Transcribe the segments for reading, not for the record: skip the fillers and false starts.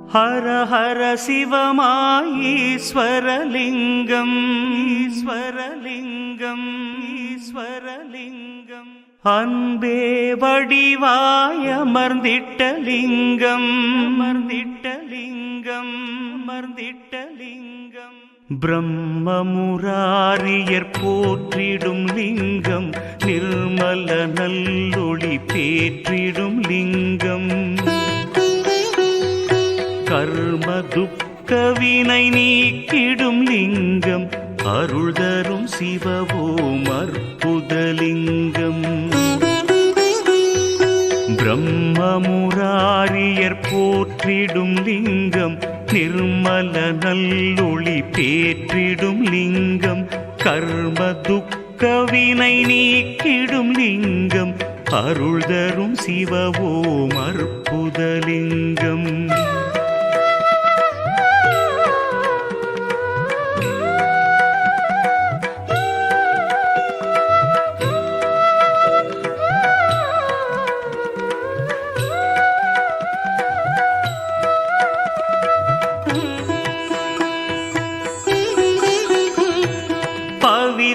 ஹர ஹர சிவமாய் ஈஸ்வரலிங்கம் ஈஸ்வரலிங்கம் ஈஸ்வரலிங்கம் அன்பே வடிவாய் அமர்ந்திட்ட லிங்கம் அமர்ந்திட்ட லிங்கம் அமர்ந்திட்ட லிங்கம் பிரம்மமுராரியர் போற்றிடும் லிங்கம் நிர்மல நல்லொளி பேற்றிடும் லிங்கம் கர்ம துக்க வினை நீக்கிடும் லிங்கம் அருள் தரும் சிவவோம் அற்புதலிங்கம் பிரம்மமுராரியர் போற்றிடும் லிங்கம் நிர்மல நல்லொளி பேற்றிடும் லிங்கம் கர்ம துக்க வினை நீக்கிடும் லிங்கம் அருள் தரும் சிவவோம் அற்புதலிங்கம்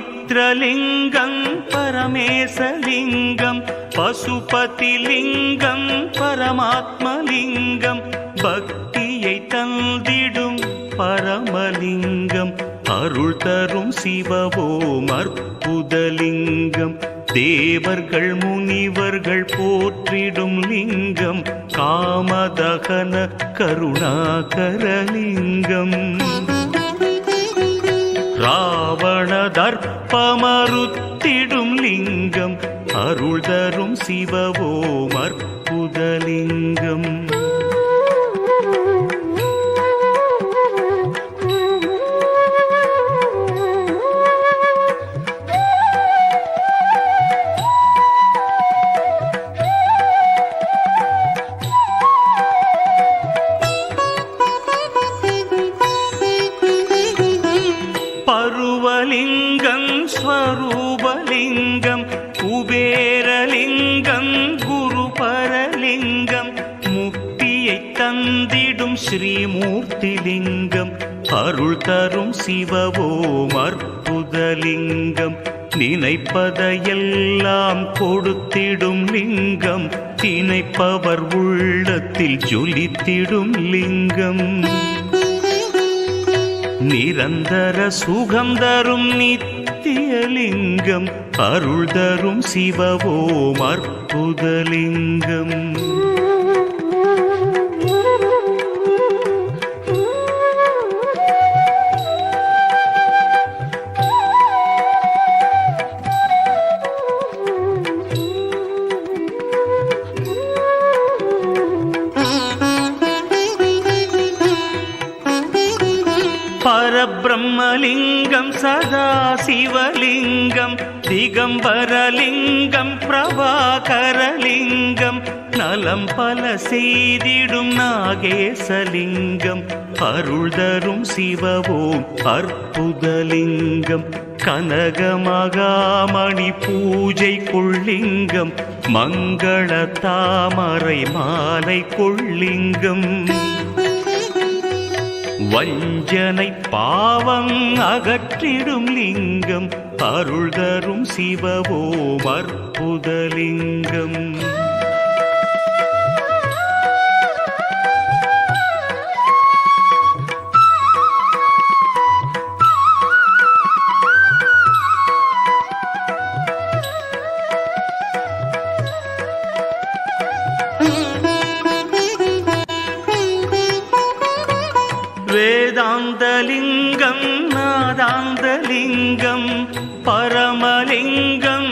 பவித்ரலிங்கம் பரமேசலிங்கம் பசுபதிலிங்கம் பரமாத்மலிங்கம் பக்தியை தந்திடும் பரமலிங்கம் அருள் தரும் சிவவோம் அற்புதலிங்கம் தேவர்கள் முனிவர்கள் போற்றிடும் லிங்கம் காமதகன கருணாகரலிங்கம் ராவண தர்ப்பமறுத்திடும் லிங்கம் அருள் தரும் சிவவோம் அற்புதலிங்கம் பருவலிங்கம் ஸ்வரூபலிங்கம் குபேரலிங்கம் குருபரலிங்கம் முக்தியை தந்திடும் ஸ்ரீமூர்த்திலிங்கம் அருள் தரும் சிவவோம் அற்புதலிங்கம் நினைப்பதையெல்லாம் கொடுத்திடும் லிங்கம் நினைப்பவர் உள்ளத்தில் ஜொலித்திடும் லிங்கம் நிரந்தர சுகம் தரும் நித்தியலிங்கம் அருள் தரும் சிவவோம் அற்புதலிங்கம் பரபிரம்மலிங்கம் சதாசிவலிங்கம் திகம்பரலிங்கம் பிரபாகரலிங்கம் நலம் பல செய்திடும் நாகேசலிங்கம் அருள் தரும் சிவவோம் அற்புதலிங்கம் கனகமகாமணி பூஜை கொள்ளிங்கம் மங்கள தாமரை மாலை கொள்ளிங்கம் வஞ்சனை பாவம் அகற்றிடும் லிங்கம் அருள் தரும் சிவவோம் அற்புதலிங்கம் வேதாந்தலிங்கம் நாதாந்தலிங்கம் பரமலிங்கம்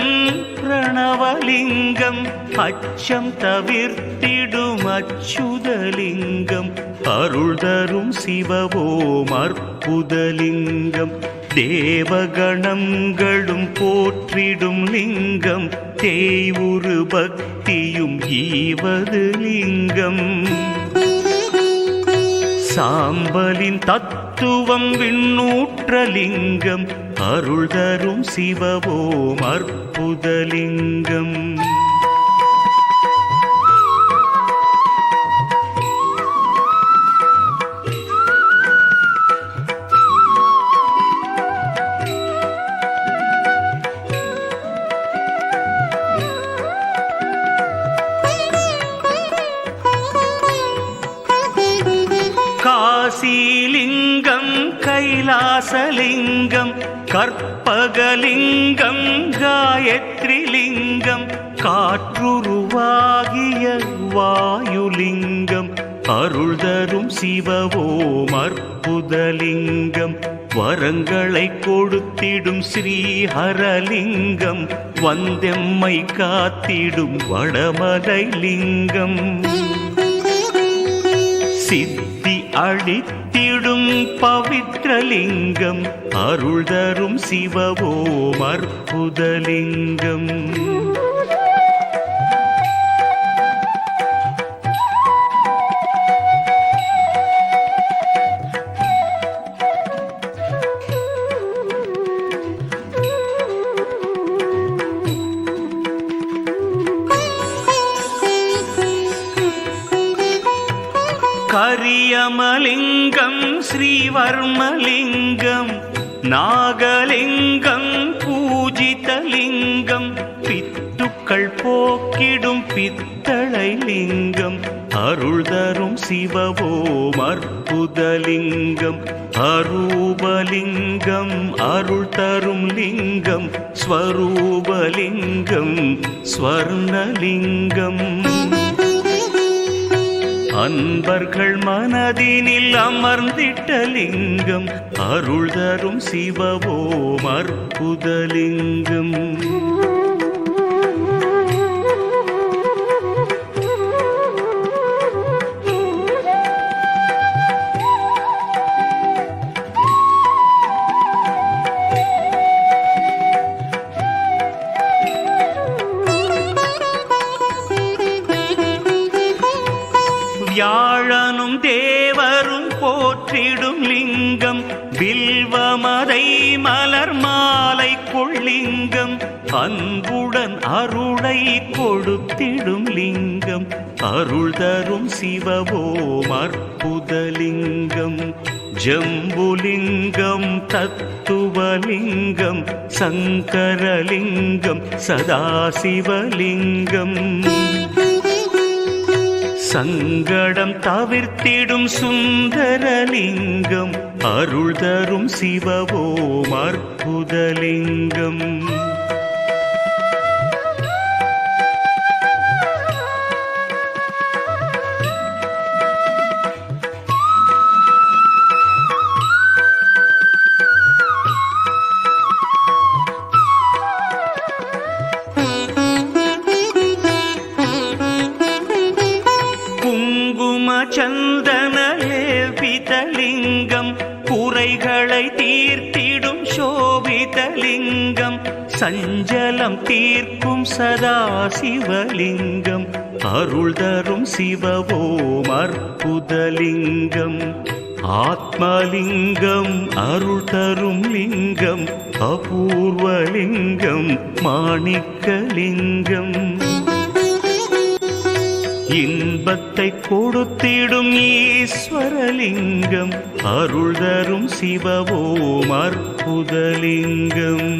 பிரணவலிங்கம் அச்சம் தவிர்த்திடும் அச்சுதலிங்கம் அருள் தரும் சிவவோம் அற்புதலிங்கம் தேவகணங்களும் போற்றிடும் லிங்கம் தேய்வுரு பக்தியும் ஈவது லிங்கம் சாம்பலின் தத்துவம் விண்ணூற்றலிங்கம் அருள் தரும் சிவவோம் அற்புதலிங்கம் ஆதிலிங்கம் கைலாசலிங்கம் கற்பகலிங்கம் காயத்ரிலிங்கம் காற்றுருவாகிய வாயுலிங்கம் அருள் தரும் சிவவோம் அற்புதலிங்கம் வரங்களை கொடுத்திடும் ஸ்ரீஹரலிங்கம் வந்தெம்மை காத்திடும் வடமலை லிங்கம் சித்தி அளித்திடும் பவித்ரலிங்கம் அருள் தரும் சிவவோம் அற்புதலிங்கம் கரியமலிங்கம் ஸ்ரீவர்மலிங்கம் நாகலிங்கம் பூஜிதலிங்கம் பித்துக்கள் போக்கிடும் பித்தளை லிங்கம் அருள் தரும் சிவவோம் அற்புதலிங்கம் அரூபலிங்கம் அருள் தரும் லிங்கம் ஸ்வரூபலிங்கம் ஸ்வர்ணலிங்கம் அன்பர்கள் மனதினில் அமர்ந்திட்ட லிங்கம் அருள் தரும் சிவவோம் அற்புதலிங்கம் வியாழனும் தேவரும் போற்றிடும் லிங்கம் வில்வமதை மலர் மாலை கொள்ளிங்கம் அன்புடன் அருளை கொடுத்திடும் லிங்கம் அருள் தரும் சிவவோம் அற்புதலிங்கம் ஜம்புலிங்கம் தத்துவலிங்கம் சங்கரலிங்கம் சதாசிவலிங்கம் சங்கடம் தவிர்த்திடும் சுந்தரலிங்கம் அருள் தரும் சிவவோம் அற்புதலிங்கம் சந்தன லேபிதலிங்கம் குறைகளை தீர்த்திடும் சோபிதலிங்கம் சஞ்சலம் தீர்க்கும் சதாசிவலிங்கம் அருள் தரும் சிவவோம் அற்புதலிங்கம் ஆத்மலிங்கம் அருள் தரும் லிங்கம் அபூர்வலிங்கம் மாணிக்கலிங்கம் இன்பத்தை கொடுத்திடும் ஈஸ்வரலிங்கம் அருள் தரும் சிவவோம் அற்புதலிங்கம்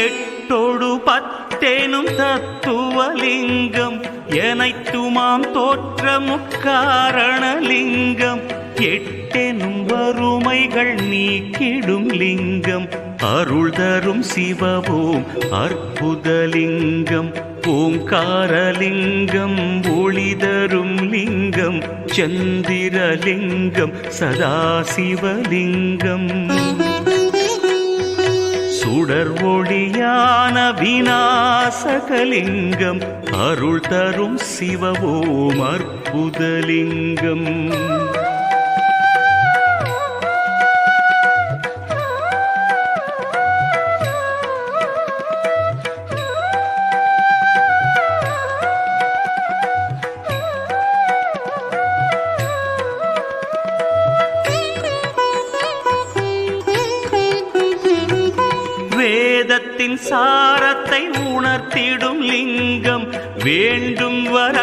எட்டோடு பத்தேனும் தத்துவலிங்கம் எனைத்துமாம் தோற்ற முக்காரணலிங்கம் எட்டெனும் வறுமைகள் நீக்கிடும் லிங்கம் அருள் தரும் சிவவோம் அற்புதலிங்கம் ஓங்காரலிங்கம் ஒளி தரும் லிங்கம் சந்திரலிங்கம் சதாசிவலிங்கம் சுடர் ஒளியான விநாசகலிங்கம் அருள் தரும் சிவவோம் அற்புதலிங்கம் வேதத்தின் சாரத்தை உணர்த்திடும் லிங்கம் வேண்டும் வர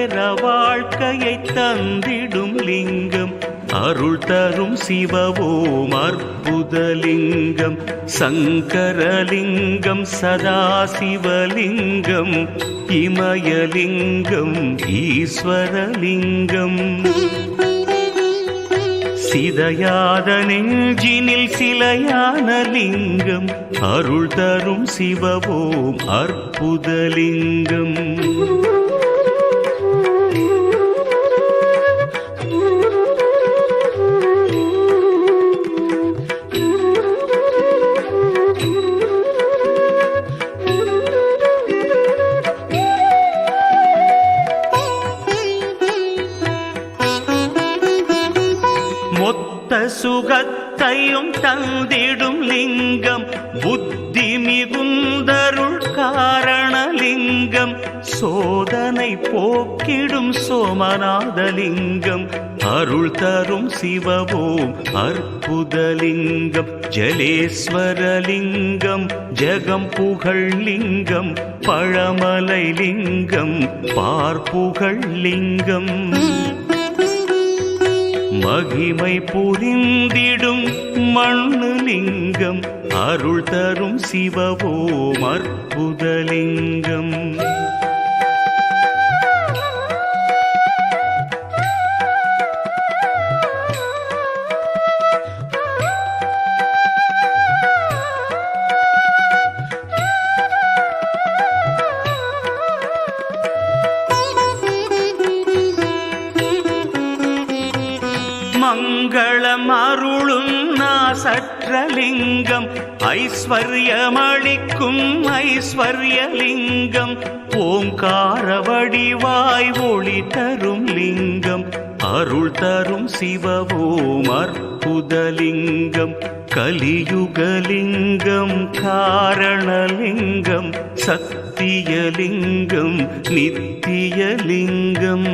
பெற வாழ்க்கையை தந்திடும் லிங்கம் அருள் தரும் சிவவோம் அற்புதலிங்கம் சங்கரலிங்கம் சதாசிவலிங்கம் இமயலிங்கம் ஈஸ்வரலிங்கம் சிதையாத நெஞ்சினில் சிலையான லிங்கம் அருள் தரும் சிவவோம் அற்புதலிங்கம் சுகத்தையும் தந்திடும் லிங்கம் புத்தி மிகுந்தருள் காரணலிங்கம் சோதனை போக்கிடும் சோமநாதலிங்கம் அருள் தரும் சிவவோம் அற்புதலிங்கம் ஜலேஸ்வரலிங்கம் ஜெகம் புகழ் லிங்கம் பழமலை லிங்கம் பார்ப்புகழ் லிங்கம் மகிமை புரிந்திடும் மண்ணு லிங்கம் அருள் தரும் சிவவோம் அற்புதலிங்கம் மங்களம் அருளும் நாசற்றலிங்கம் ஐஸ்வர்யமளிக்கும் ஐஸ்வர்யலிங்கம் ஓங்கார வடிவாய் ஒளி தரும் லிங்கம் அருள் தரும் சிவவோம் அற்புதலிங்கம் கலியுகலிங்கம் காரணலிங்கம் சத்தியலிங்கம் நித்தியலிங்கம்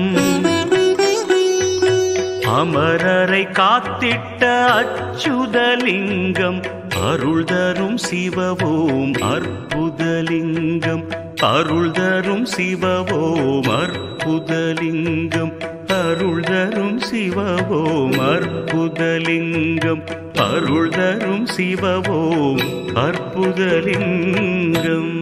அமரரை காத்திட்ட அச்சுதலிங்கம் அருள் தரும் சிவவோம் அற்புதலிங்கம் அருள் தரும் சிவவோம் அற்புதலிங்கம் அருள் தரும் சிவவோம் அற்புதலிங்கம் அருள் தரும் சிவவோம் அற்புதலிங்கம்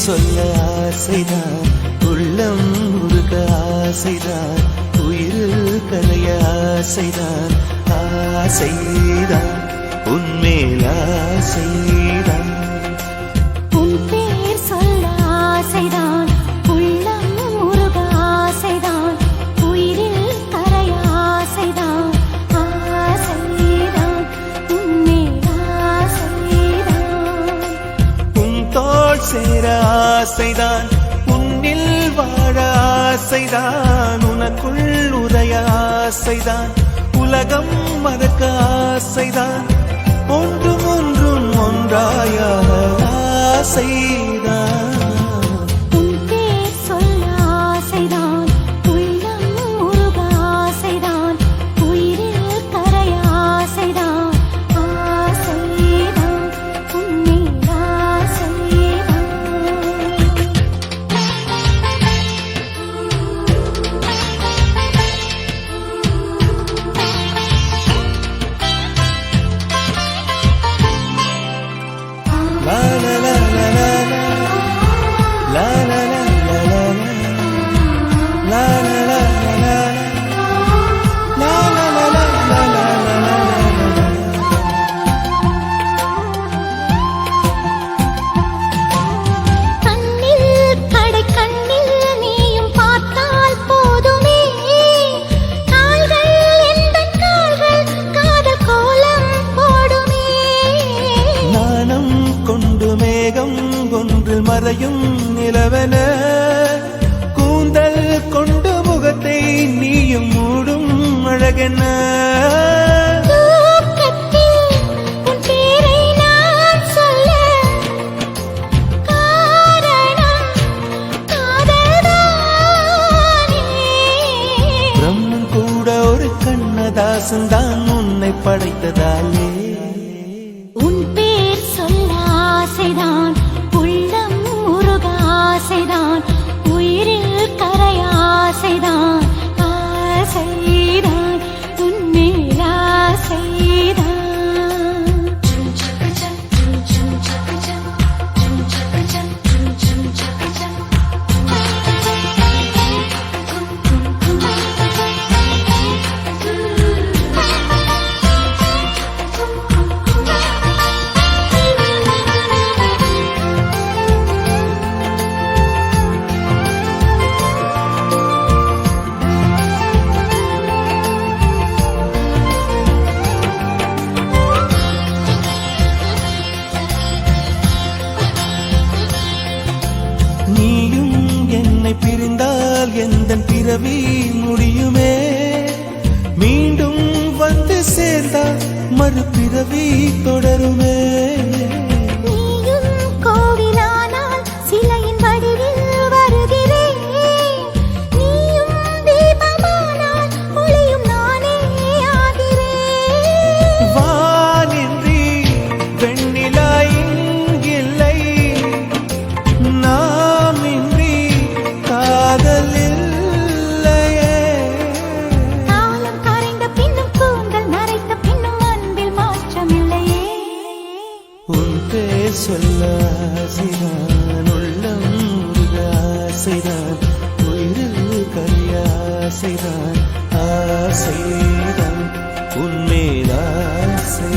சொல்ல ஆசைதான், உள்ளம் உருக ஆசைதான், உயிரில் கரைய ஆசைதான், ஆசைதான் உன்மேல் ஆசைதான். உன் பேர் சொல்ல ஆசைதான், உள்ளம் உருக ஆசைதான், உயிரில் கரைய ஆசைதான், ஆசைதான் உன்மேல் ஆசைதான். உன் தோள் சேர ஆசைதான், உன்னில் வாழ ஆசைதான், உனக்குள் உதய ஆசைதான், உலகம் மறக்க ஆசைதான், ஒன்றும் ஒன்றும் ஒன்றாய ஆசைதான். உன் பேர் சொல்ல ஆசைதான், உள்ளம் உருக ஆசைதான், உயிரில் கரைய ஆசைதான், ஆசைதான் உன்மேல் ஆசைதான். La la la la la la la la la la la la la la la la. கண்ணில் கடை கண்ணில் நீயும் பார்த்தால் போதுமே, கால்கள் எந்தன் கால்கள் காதல் கோலம் போடுமே. நாணம் கொண்டு மேகம் ஒன்றில் மறையும் நிலவென, கூந்தல் கொண்டு முகத்தை நீயும் மூடும் அழகென. தூக்கத்தில் உன் பேரை நான் சொல்ல காரணம் காதல்தானே. பிரம்மன் கூட ஒரு கண்ணதாசன் தான் உன்னை படைத்ததாலே. உன் பேர் சொல்ல ஆசைதான், உள்ளம் உருக ஆசைதான், உயிரில் கரைய ஆசைதான், ஆசைதான் உன்மேல் ஆசைதான். நீயும் என்னை பிரிந்தால் எந்தன் பிறவி முடியுமே, மீண்டும் வந்து சேர்ந்தால் மறுபிறவி தொடருமே. நீயும் கோவிலானால் சிலையின் வடிவில் வருகிறேன், நீயும் தீபமானால் ஒளியும் நானே ஆகிறேன். வானின்றி வெண்ணிலா இங்கில்லை, நாமின்றி காதல் இல்லையே. காலம் கரைந்த பின்னும் கூந்தல் நரைத்த பின்னும் அன்பில் மாற்றமில்லையே. உன் பேர் சொல்ல ஆசைதான், உள்ளம் உருக ஆசைதான், உயிரில் கரிய ஆசைதான், ஆசைதான் உன்மேல் ஆசை.